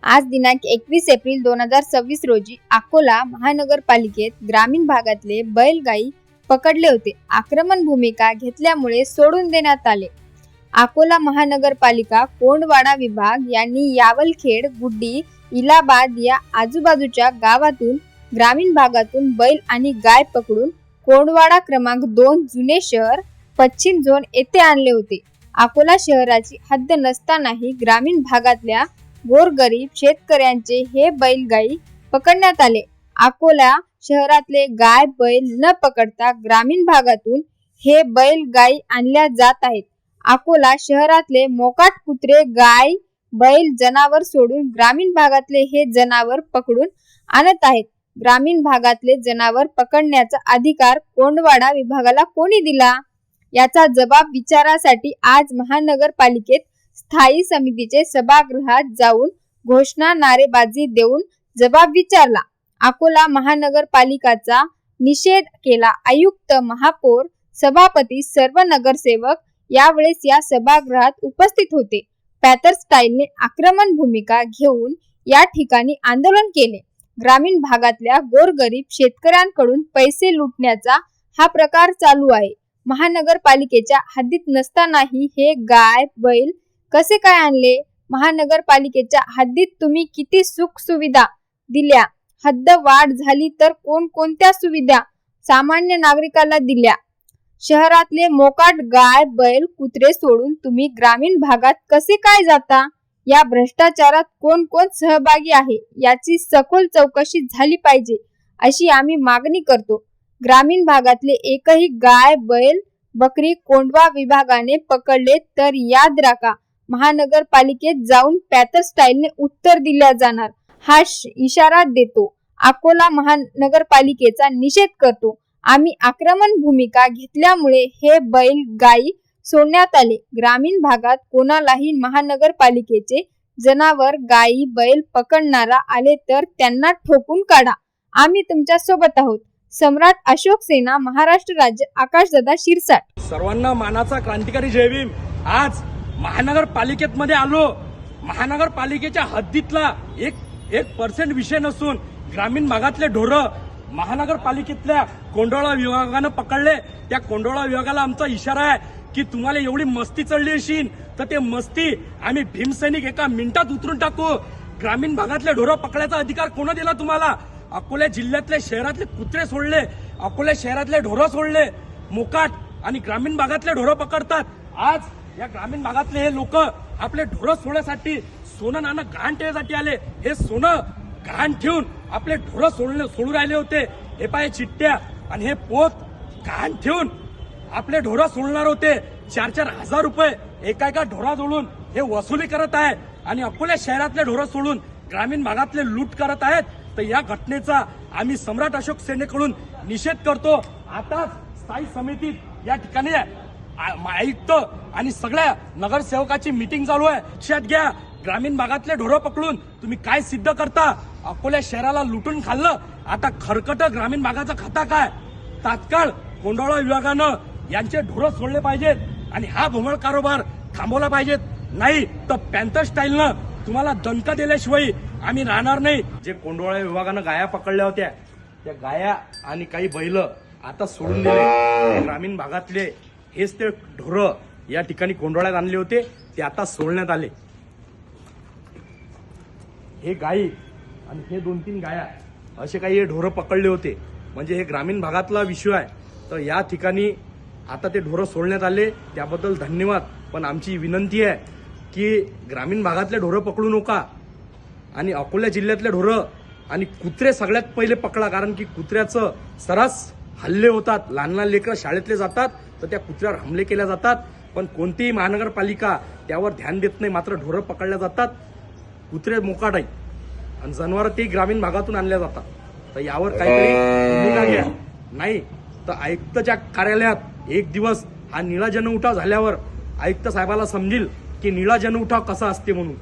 आज दिनांक 21 एप्रिल 2026 रोजी अकोला महानगरपालिकेत ग्रामीण भागातले बैलगाई पकडले होते. आक्रमक भूमिका घेतल्यामुळे सोडून देण्यात आले. अकोला महानगरपालिका कोंडवाडा विभाग यांनी यावलखेड, गुड्डी, इलाहाबाद या आजूबाजूच्या गावातून ग्रामीण भागातून बैल आणि गाय पकडून कोंडवाडा क्रमांक 2 जुने शहर पश्चिम झोन येथे आणले होते. अकोला शहराची हद्द नसतानाही ग्रामीण भागातल्या गोरगरीब शेतकऱ्यांचे हे बैलगाई पकडण्यात आले. अकोला शहरातले गाय बैल न पकडता ग्रामीण भागातून हे बैलगाई आणल्या जात आहेत. अकोला शहरातले मोकाट कुत्रे, गाय, बैल, जनावर सोडून ग्रामीण भागातले हे जनावर पकडून आणत आहेत. ग्रामीण भागातले जनावर पकडण्याचा अधिकार कोंडवाडा विभागाला कोणी दिला? याचा जबाब विचारासाठी आज महानगरपालिकेत स्थायी समितीचे सभागृहात जाऊन घोषणा नारेबाजी देऊन जबाब विचारला. अकोला महानगरपालिकाचा निषेध केला. आयुक्त, महापौर, सभापती, सर्व नगरसेवक यावेळेस या सभागृहात उपस्थित होते. पॅथर स्टाईलने आक्रमक भूमिका घेऊन या ठिकाणी आंदोलन केले. ग्रामीण भागातल्या गोरगरीब शेतकऱ्यांकडून पैसे लुटण्याचा हा प्रकार चालू आहे. महानगरपालिकेच्या हद्दीत नसतानाही हे गाय बैल कसे काय आणले? महानगरपालिकेच्या हद्दीत तुम्ही किती सुख सुविधा दिल्या? हद्द वाढ झाली तर कोणकोणत्या सुविधा सामान्य नागरिकाला दिल्या? शहरातले मोकाट गाय बैल कुत्रे सोडून तुम्ही ग्रामीण भागात कसे काय जाता? या भ्रष्टाचारात कोण कोण सहभागी आहे याची सखोल चौकशी झाली पाहिजे अशी आम्ही मागणी करतो. ग्रामीण भागातले एकही गाय बैल बकरी कोंडवा विभागाने पकडले तर याद राखा, महानगरपालिकेत जाऊन पॅथर स्टाईलने उत्तर दिल्या जाणार हा इशारा देतो. अकोला महानगरपालिकेचा निषेध करतो. आम्ही आक्रमक भूमिका घेतल्यामुळे हे बैल गाई सोडण्यात आले. ग्रामीण भागात कोणालाही महानगरपालिकेचे जनावर गाई बैल पकडणारा आले तर त्यांना ठोकून काढा. आम्ही तुमच्या सोबत आहोत. सम्राट अशोक सेना, महाराष्ट्र राज्य, आकाशदादा शिरसाट. सर्वांना मानाचा क्रांतिकारी जय भीम. आज महानगरपालिकेत मध्ये आलो. महानगरपालिकेच्या हद्दीतला एक पर्सेंट विषय नसून ग्रामीण भागातले ढोरं महानगरपालिकेतल्या कोंडवाडा विभागानं पकडले. त्या कोंडवाडा विभागाला आमचा इशारा आहे की तुम्हाला एवढी मस्ती चढली असेल तर ते मस्ती आम्ही भीमसैनिक एका मिनिटात उतरून टाकू. ग्रामीण भागातले ढोरं पकडायचा अधिकार कोण दिला तुम्हाला? अकोला जिल्ह्यातले शहरातले कुत्रे सोडले, अकोला शहरातले ढोरं सोडले, मोकाट आणि ग्रामीण भागातले ढोरं पकडतात. आज या ग्रामीण भागातले हे लोक आपले ढोरं सोडण्यासाठी सोनं नाणं गहाण ठेवण्यासाठी आले. हे सोनं गहाण ठेवून आपले ढोरं सोडून राहिले होते. हे पाय चिठ्ठ्या आणि हे पोत गहाण ठेवून आपले ढोरं सोडणार होते. 4-4 हजार रुपये एका ढोरा जोडून हे वसुली करत आहे आणि अकोला शहरातले ढोरं सोडून ग्रामीण भागातले लूट करत आहेत. तर या घटनेचा आम्ही सम्राट अशोक सेनेकडून निषेध करतो. आता स्थायी समितीत या ठिकाणी आयुक्त आणि सगळ्या नगरसेवकाची मीटिंग चालू आहे. लक्षात घ्या, ग्रामीण भागातले ढोरं पकडून तुम्ही काय सिद्ध करता? अकोला शहराला लुटून खाल्लं. आता खरकट ग्रामीण भागाचा खाता काय? तात्काळ कोंडवाडा विभागानं यांचे ढोरं सोडले पाहिजेत आणि हा भोंगळ कारभार थांबवला पाहिजेत. नाही तर पॅथर स्टाईलनं तुम्हाला दणका दिल्याशिवाय आम्ही राहणार नाही. जे कोंडवाडा विभागानं गाया पकडल्या होत्या त्या गाया आणि काही बैल आता सोडून दिले. ग्रामीण भागातले हेच ते ढोरं या ठिकाणी कोंडवाड्यात आणले होते ते आता सोडण्यात आले. हे गाई आणि हे 2-3 गाया असे काही हे ढोरं पकडले होते. म्हणजे हे ग्रामीण भागातला विषय आहे. तर या ठिकाणी आता ते ढोरं सोडण्यात आले त्याबद्दल धन्यवाद. पण आमची विनंती आहे की ग्रामीण भागातले ढोरं पकडू नका आणि अकोला जिल्ह्यातले ढोरं आणि कुत्रे सगळ्यात पहिले पकडा. कारण की कुत्र्याचं सर्रास हल्ले होतात. लहान लहान लेकरं शाळेतले जातात तर त्या कुत्र्यावर हमले केले जातात. पण कोणतीही महानगरपालिका त्यावर ध्यान देत नाही. मात्र ढोरं पकडल्या जातात. कुत्रे मोकाट आहेत आणि जनावरं ते ग्रामीण भागातून आणल्या जातात. तर यावर काहीतरी भूमिका घ्या. नाही तर आयुक्तच्या कार्यालयात एक दिवस हा निळा जनउठाव झाल्यावर आयुक्त साहेबाला समजेल की निळा जनउठाव कसा असते म्हणून.